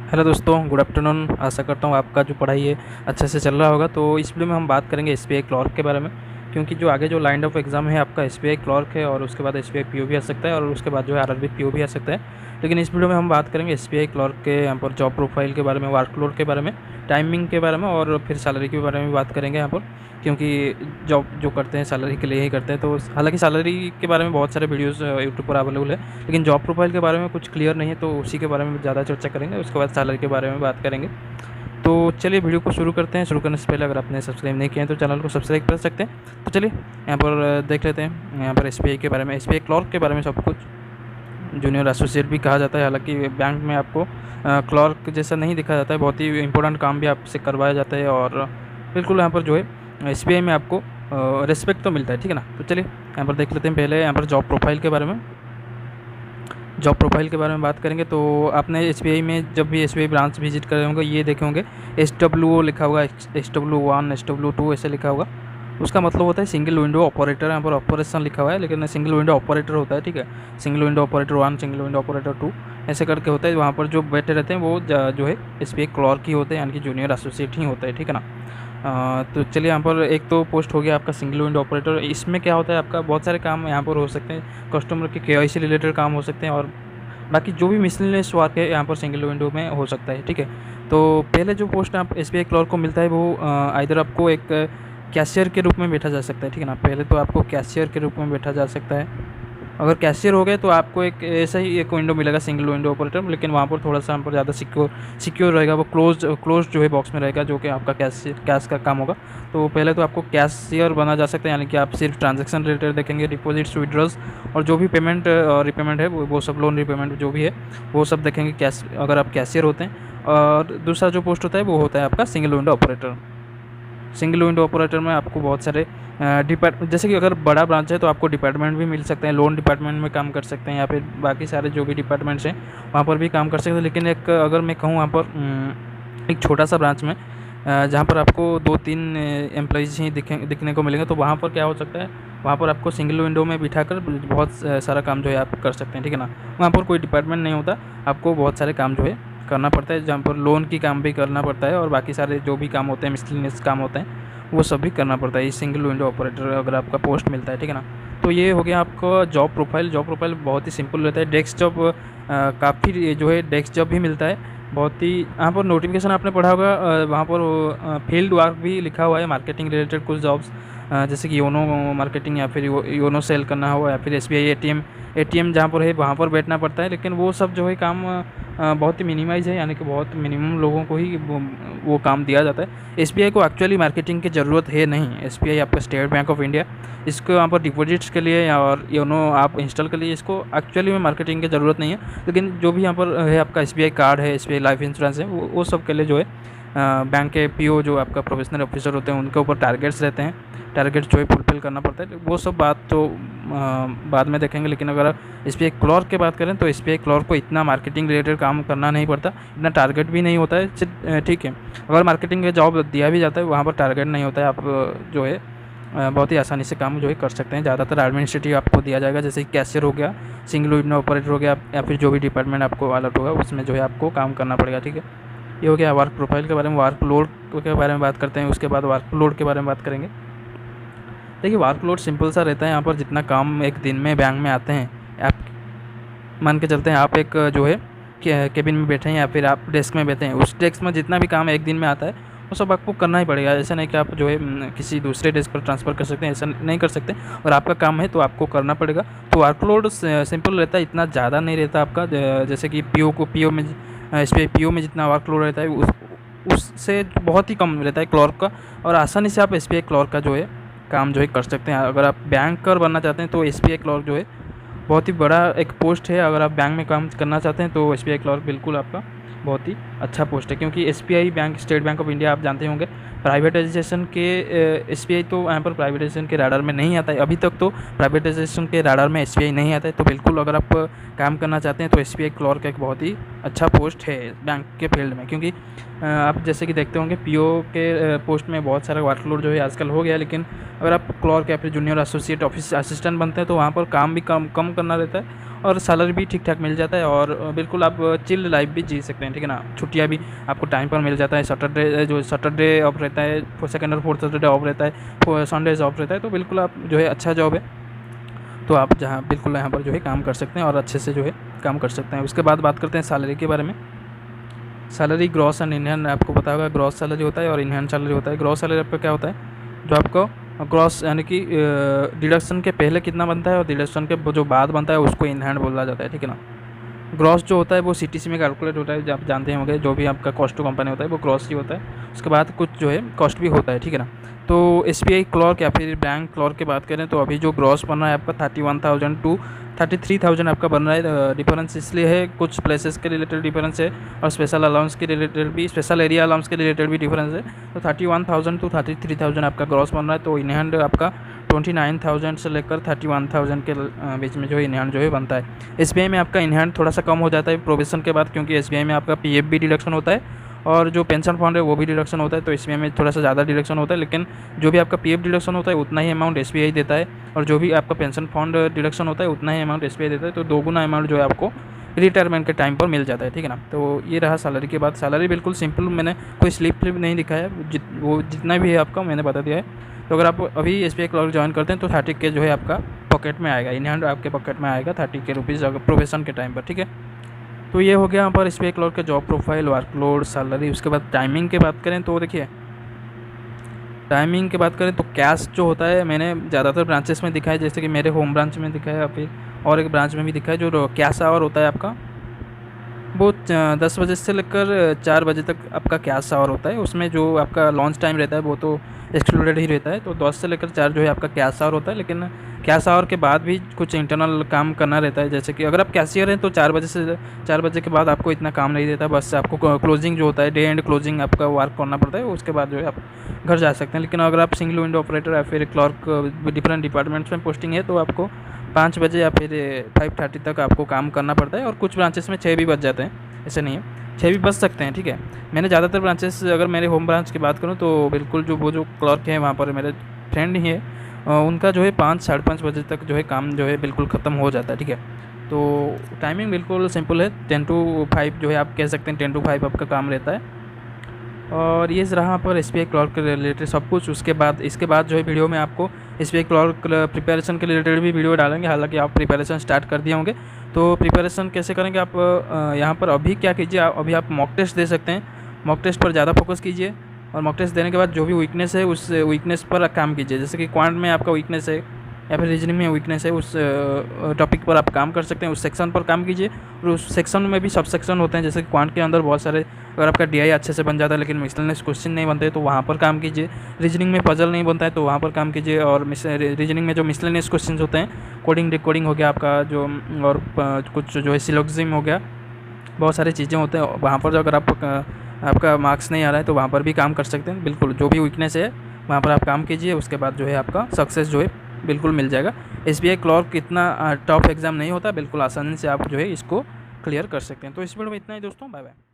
Hello दोस्तों, good afternoon. आशा करता हूँ आपका जो पढ़ाई है अच्छे से चल रहा होगा। तो इस वीडियो में हम बात करेंगे एसबीआई क्लर्क के बारे में, क्योंकि जो आगे जो लाइन ऑफ एग्ज़ाम है आपका एसबीआई क्लर्क है और उसके बाद एसबीआई पीओ भी आ सकता है और उसके बाद जो है आरआरबी पीओ भी आ सकता है। लेकिन इस वीडियो में हम बात करेंगे एसबीआई क्लर्क के यहाँ पर जॉब प्रोफाइल के बारे में, वर्कलोड के बारे में, टाइमिंग के बारे में और फिर सैलरी के बारे में बात करेंगे यहाँ पर, क्योंकि जॉब जो करते हैं सैलरी के लिए ही करते हैं। तो हालांकि सैलरी के बारे में बहुत सारे वीडियोस यूट्यूब पर अवेलेबल है, लेकिन जॉब प्रोफाइल के बारे में कुछ क्लियर नहीं है, तो उसी के बारे में ज़्यादा चर्चा करेंगे। उसके बाद सैलरी के बारे में बात करेंगे। तो चलिए वीडियो को शुरू करते हैं। शुरू करने से पहले अगर आपने सब्सक्राइब नहीं किया है तो चैनल को सब्सक्राइब कर सकते हैं। तो चलिए यहाँ पर देख लेते हैं। यहाँ पर एसबीआई के बारे में, एसबीआई क्लर्क के बारे में सब कुछ, जूनियर एसोसिएट भी कहा जाता है। हालांकि बैंक में आपको क्लर्क जैसा नहीं दिखा जाता है, बहुत ही इंपॉर्टेंट काम भी आपसे करवाया जाता है और बिल्कुल यहाँ पर जो है एसबीआई में आपको रिस्पेक्ट तो मिलता है, ठीक है ना। तो चलिए यहाँ पर देख लेते हैं। पहले यहाँ पर जॉब प्रोफाइल के बारे में, जॉब प्रोफाइल के बारे में बात करेंगे तो आपने एसबीआई में जब भी एसबीआई ब्रांच विजिट करे होंगे ये देखे होंगे SWO लिखा होगा, SW1 SW2 ऐसे लिखा होगा। उसका मतलब होता है सिंगल विंडो ऑपरेटर। यहाँ पर ऑपरेशन लिखा हुआ है लेकिन सिंगल विंडो ऑपरेटर होता है, ठीक है। Single window operator 1, single window operator 2 ऐसे करके होता है। वहाँ पर जो बैठे रहते हैं वो जो है एसबीआई क्लर्क ही होते हैं, यानी कि जूनियर एसोसिएट ही होता है, ठीक है ना। तो चलिए यहाँ पर एक तो पोस्ट हो गया आपका सिंगल विंडो ऑपरेटर। इसमें क्या होता है, आपका बहुत सारे काम यहाँ पर हो सकते हैं। कस्टमर के केवाईसी रिलेटेड काम हो सकते हैं और बाकी जो भी मिसलेनियस वर्क है यहाँ पर सिंगल विंडो में हो सकता है, ठीक है। तो पहले जो पोस्ट आप एसबीआई क्लर्क को मिलता है वो इधर आपको एक कैशियर के रूप में बैठा जा सकता है, ठीक है ना। पहले तो आपको कैशियर के रूप में बैठा जा सकता है। अगर कैशियर हो गए तो आपको एक ऐसा ही एक विंडो मिलेगा सिंगल विंडो ऑपरेटर, लेकिन वहाँ पर थोड़ा सा यहाँ पर ज़्यादा सिक्योर रहेगा। वो क्लोज जो है बॉक्स में रहेगा, जो कि आपका कैश का काम होगा। तो पहले तो आपको कैशियर बना जा सकता है, यानी कि आप सिर्फ ट्रांजैक्शन रिलेटेड देखेंगे, डिपॉजिट्स, विड्रॉल्स और जो भी पेमेंट और रिपेमेंट है वो सब, लोन रिपेमेंट जो भी है वो सब देखेंगे कैश, अगर आप कैशियर होते हैं। और दूसरा जो पोस्ट होता है वो होता है आपका single window operator. Single window operator में आपको बहुत सारे जैसे कि अगर बड़ा ब्रांच है तो आपको डिपार्टमेंट भी मिल सकते हैं। लोन डिपार्टमेंट में काम कर सकते हैं या फिर बाकी सारे जो भी डिपार्टमेंट्स हैं वहाँ पर भी काम कर सकते हैं। लेकिन एक अगर मैं कहूँ वहाँ पर एक छोटा सा ब्रांच में जहाँ पर आपको 2-3 एम्प्लॉइज़ ही दिखने को मिलेंगे, तो वहाँ पर क्या हो सकता है, वहाँ पर आपको सिंगल विंडो में बिठाकर बहुत सारा काम जो है आप कर सकते हैं, ठीक है ना। वहाँ पर कोई डिपार्टमेंट नहीं होता, आपको बहुत सारे काम जो है करना पड़ता है, जहाँ पर लोन की काम भी करना पड़ता है और बाकी सारे जो भी काम होते हैं, मिसलेनियस काम होते हैं, वो सब भी करना पड़ता है। ये सिंगल विंडो ऑपरेटर अगर आपका पोस्ट मिलता है, ठीक है ना। तो ये हो गया आपका जॉब प्रोफाइल। जॉब प्रोफाइल बहुत ही सिंपल रहता है। डेस्क जॉब काफ़ी जो है डेस्क जॉब भी मिलता है बहुत ही। यहाँ पर नोटिफिकेशन आपने पढ़ा होगा, वहाँ पर फील्ड वर्क भी लिखा हुआ है, मार्केटिंग रिलेटेड कुछ जॉब्स, जैसे कि योनो मार्केटिंग या फिर योनो सेल करना हो या फिर एसबीआई एटीएम जहाँ पर है वहाँ पर बैठना पड़ता है। लेकिन वो सब जो है काम बहुत ही मिनिमाइज़ है, यानी कि बहुत मिनिमम लोगों को ही वो काम दिया जाता है। एसबीआई को एक्चुअली मार्केटिंग की ज़रूरत है नहीं। एसबीआई आपका स्टेट बैंक ऑफ इंडिया, इसको यहाँ पर डिपॉजिट्स के लिए और योनो आप इंस्टॉल के लिए इसको एक्चुअली में मार्केटिंग की ज़रूरत नहीं है। लेकिन जो भी यहाँ पर है आपका एसबीआई कार्ड है, एसबीआई लाइफ इंश्योरेंस है, वो सब के लिए जो है बैंक के पीओ जो आपका प्रोफेशनल ऑफिसर होते हैं उनके ऊपर टारगेट्स रहते हैं। टारगेट जो है फुलफिल करना पड़ता है। वो सब बात तो बाद में देखेंगे। लेकिन अगर एसबीआई क्लर्क की बात करें तो एसबीआई क्लर्क को इतना मार्केटिंग रिलेटेड काम करना नहीं पड़ता, इतना टारगेट भी नहीं होता है, ठीक है। अगर मार्केटिंग का जॉब दिया भी जाता है वहाँ पर टारगेट नहीं होता है, आप जो है बहुत ही आसानी से काम जो है कर सकते हैं। ज़्यादातर एडमिनिस्ट्रेटिव आपको दिया जाएगा, जैसे कैशियर हो गया, सिंगल विंडो ऑपरेटर हो गया या फिर जो भी डिपार्टमेंट आपको अलर्ट होगा उसमें जो है आपको काम करना पड़ेगा, ठीक है। ये हो गया वर्क प्रोफाइल के बारे में। वर्क लोड के बारे में बात करते हैं, उसके बाद वर्क लोड के बारे में बात करेंगे। देखिए वर्कलोड सिंपल सा रहता है। यहाँ पर जितना काम एक दिन में बैंक में आते हैं, आप मान के चलते हैं आप एक जो है केबिन में बैठे हैं या फिर आप डेस्क में बैठे हैं, उस डेस्क में जितना भी काम एक दिन में आता है वो सब आपको करना ही पड़ेगा। ऐसा नहीं कि आप जो है किसी दूसरे डेस्क पर ट्रांसफ़र कर सकते हैं, ऐसा नहीं कर सकते। और आपका काम है तो आपको करना पड़ेगा। तो वर्कलोड सिंपल रहता है, इतना ज़्यादा नहीं रहता आपका। जैसे कि पीओ में एसबीआई पीओ में जितना वर्कलोड रहता है उससे बहुत ही कम रहता है क्लर्क का। और आसानी से आप एसबीआई क्लर्क का जो है काम जो है कर सकते हैं। अगर आप बैंकर बनना चाहते हैं तो एसबीआई क्लर्क जो है बहुत ही बड़ा एक पोस्ट है। अगर आप बैंक में काम करना चाहते हैं तो एसबीआई क्लर्क बिल्कुल आपका बहुत ही अच्छा पोस्ट है, क्योंकि SBI bank, state bank of India आप जानते होंगे, प्राइवेटाइजेशन के एसबीआई तो यहाँ पर प्राइवेटाइजेशन के राडार में नहीं आता है अभी तक। तो प्राइवेटाइजेशन के राडार में एसबीआई नहीं आता है। तो बिल्कुल अगर आप काम करना चाहते हैं तो एसबीआई क्लर्क एक बहुत ही अच्छा पोस्ट है बैंक के फील्ड में, क्योंकि आप जैसे कि देखते होंगे पीओ के पोस्ट में बहुत सारा वर्कलोड जो है आजकल हो गया। लेकिन अगर आप क्लर्क या फिर जूनियर एसोसिएट ऑफिस असिस्टेंट बनते हैं तो वहाँ पर काम भी कम करना रहता है और सैलरी भी ठीक ठाक मिल जाता है और बिल्कुल आप चिल लाइफ भी जी सकते हैं, ठीक है ना। छुट्टियाँ भी आपको टाइम पर मिल जाता है, सैटरडे ऑफ रहता है, सेकंड और फोर्थ सैटरडे ऑफ रहता है, संडेज ऑफ रहता है, तो बिल्कुल आप जो है अच्छा जॉब है, तो आप जहाँ बिल्कुल यहाँ पर जो है काम कर सकते हैं और अच्छे से जो है काम कर सकते हैं। उसके बाद बात करते हैं सैलरी के बारे में। सैलरी ग्रॉस एंड इनहैंड, आपको पता होगा ग्रॉस सैलरी होता है और इनहैंड सैलरी होता है। ग्रॉस सैलरी आपका क्या होता है, जो आपको ग्रॉस यानी कि डिडक्शन के पहले कितना बनता है और डिडक्शन के जो बाद बनता है उसको इनहैंड बोला जाता है, ठीक है ना। ग्रॉस जो होता है वो सीटीसी में कैलकुलेट होता है, आप जानते होंगे, जो भी आपका कॉस्ट टू कंपनी होता है वो ग्रॉस ही होता है। उसके बाद कुछ जो है कॉस्ट भी होता है, ठीक है ना। तो एसबीआई क्लर्क या फिर बैंक क्लर्क की बात करें तो अभी जो ग्रॉस बन रहा है आपका 31,000 टू 33,000 आपका बन रहा है। डिफरेंस इसलिए है, कुछ प्लेसेस के रिलेटेड डिफरेंस है और स्पेशल अलाउंस के रिलेटेड भी, स्पेशल एरिया अलाउंस के रिलेटेड भी डिफरेंस है। तो 31,000 टू 33,000 आपका ग्रॉस बन रहा है। तो इन हैंड आपका 29,000 से लेकर 31,000 के बीच में जो है इन हैंड जो है बनता है। एसबीआई में आपका इन हैंड थोड़ा सा कम हो जाता है प्रोविजन के बाद, क्योंकि एसबीआई में आपका पीएफ भी डिडक्शन होता है और जो पेंशन फंड है वो भी डिडक्शन होता है, तो एसबीआई में थोड़ा सा ज़्यादा डिडक्शन होता है। लेकिन जो भी आपका पीएफ डिडक्शन होता है उतना ही अमाउंट एसबीआई देता है और जो भी आपका पेंशन फंड डिडक्शन होता है उतना ही अमाउंट एसबीआई देता है। तो दोगुना अमाउंट जो है आपको रिटायरमेंट के टाइम पर मिल जाता है, ठीक है ना। तो ये रहा सैलरी के बाद। सैलरी बिल्कुल सिंपल, मैंने कोई स्लिप नहीं दिखाया, वो जितना भी है आपका मैंने बता दिया है। तो अगर आप अभी एसबीआई क्लर्क ज्वाइन करते हैं तो 30K जो है आपका पॉकेट में आएगा, इन हैंड आपके पॉकेट में आएगा 30K रुपीज़ अगर प्रोफेशन के टाइम पर, ठीक है। तो ये हो गया यहाँ पर एसबीआई क्लर्क का जॉब प्रोफाइल, वर्कलोड, सैलरी। उसके बाद टाइमिंग की बात करें तो देखिए, टाइमिंग की बात करें तो कैश जो होता है मैंने ज़्यादातर ब्रांचेस में दिखा है, जैसे कि मेरे होम ब्रांच में दिखा है या फिर और एक ब्रांच में भी दिखा है। जो कैश आवर होता है आपका वो 10 बजे से लेकर 4 बजे तक आपका कैश आवर होता है। उसमें जो आपका लॉन्च टाइम रहता है वो तो एक्सक्लूडेड ही रहता है। तो 10 से लेकर 4 जो है आपका कैश आवर होता है, लेकिन कैश आवर के बाद भी कुछ इंटरनल काम करना रहता है। जैसे कि अगर आप कैशियर हैं तो 4 बजे के बाद आपको इतना काम नहीं देता, बस आपको क्लोजिंग जो होता है, डे एंड क्लोजिंग आपका वर्क करना पड़ता है, उसके बाद जो है आप घर जा सकते हैं। लेकिन अगर आप सिंगल विंडो ऑपरेटर या फिर क्लर्क डिफरेंट डिपार्टमेंट्स में पोस्टिंग है तो आपको 5 बजे या फिर 5:30 तक आपको काम करना पड़ता है। और कुछ ब्रांचेस में 6 भी बज जाते हैं, ऐसे नहीं है, 6 भी बज सकते हैं, ठीक है। मैंने ज़्यादातर ब्रांचेस, अगर मेरे होम ब्रांच की बात करूँ तो बिल्कुल जो क्लर्क हैं वहाँ पर मेरे फ्रेंड ही है, उनका जो है 5 साढ़े 5 बजे तक जो है काम जो है बिल्कुल ख़त्म हो जाता है, ठीक है। तो टाइमिंग बिल्कुल सिंपल है, 10 to 5 जो है आप कह सकते हैं, 10 to 5 आपका काम रहता है। और ये रहा पर एसबीआई क्लर्क के रिलेटेड सब कुछ। इसके बाद जो है वीडियो में आपको एसबीआई क्लर्क प्रिपरेशन के रिलेटेड भी वीडियो डालेंगे। हालांकि आप प्रिपरेशन स्टार्ट कर दिए होंगे, तो प्रिपरेशन कैसे करेंगे आप यहाँ पर अभी क्या कीजिए, अभी आप मॉक टेस्ट दे सकते हैं। मॉक टेस्ट पर ज़्यादा फोकस कीजिए और मॉक टेस्ट देने के बाद जो भी वीकनेस है उस वीकनेस पर काम कीजिए। जैसे कि क्वांट में आपका वीकनेस है या फिर रीजनिंग में वीकनेस है, उस टॉपिक पर आप काम कर सकते हैं, उस सेक्शन पर काम कीजिए। और उस सेक्शन में भी सब सेक्शन होते हैं, जैसे कि क्वांट के अंदर बहुत सारे, अगर आपका डीआई अच्छे से बन जाता है लेकिन मिसलेनियस क्वेश्चन नहीं बनते तो वहाँ पर काम कीजिए। रीजनिंग में पजल नहीं बनता है तो वहाँ पर काम कीजिए। और रीजनिंग में जो मिसलेनियस क्वेश्चन होते हैं, कोडिंग डिकोडिंग हो गया आपका जो, और कुछ जो है सिलोगिज्म हो गया, बहुत सारी चीज़ें होते हैं, वहाँ पर जो अगर आपका मार्क्स नहीं आ रहा है तो वहाँ पर भी काम कर सकते हैं। बिल्कुल जो भी वीकनेस है वहाँ पर आप काम कीजिए, उसके बाद जो है आपका सक्सेस जो है बिल्कुल मिल जाएगा। एसबीआई क्लर्क इतना टफ एग्ज़ाम नहीं होता, बिल्कुल आसानी से आप जो है इसको क्लियर कर सकते हैं। तो इस वीडियो में इतना ही दोस्तों, बाय बाय।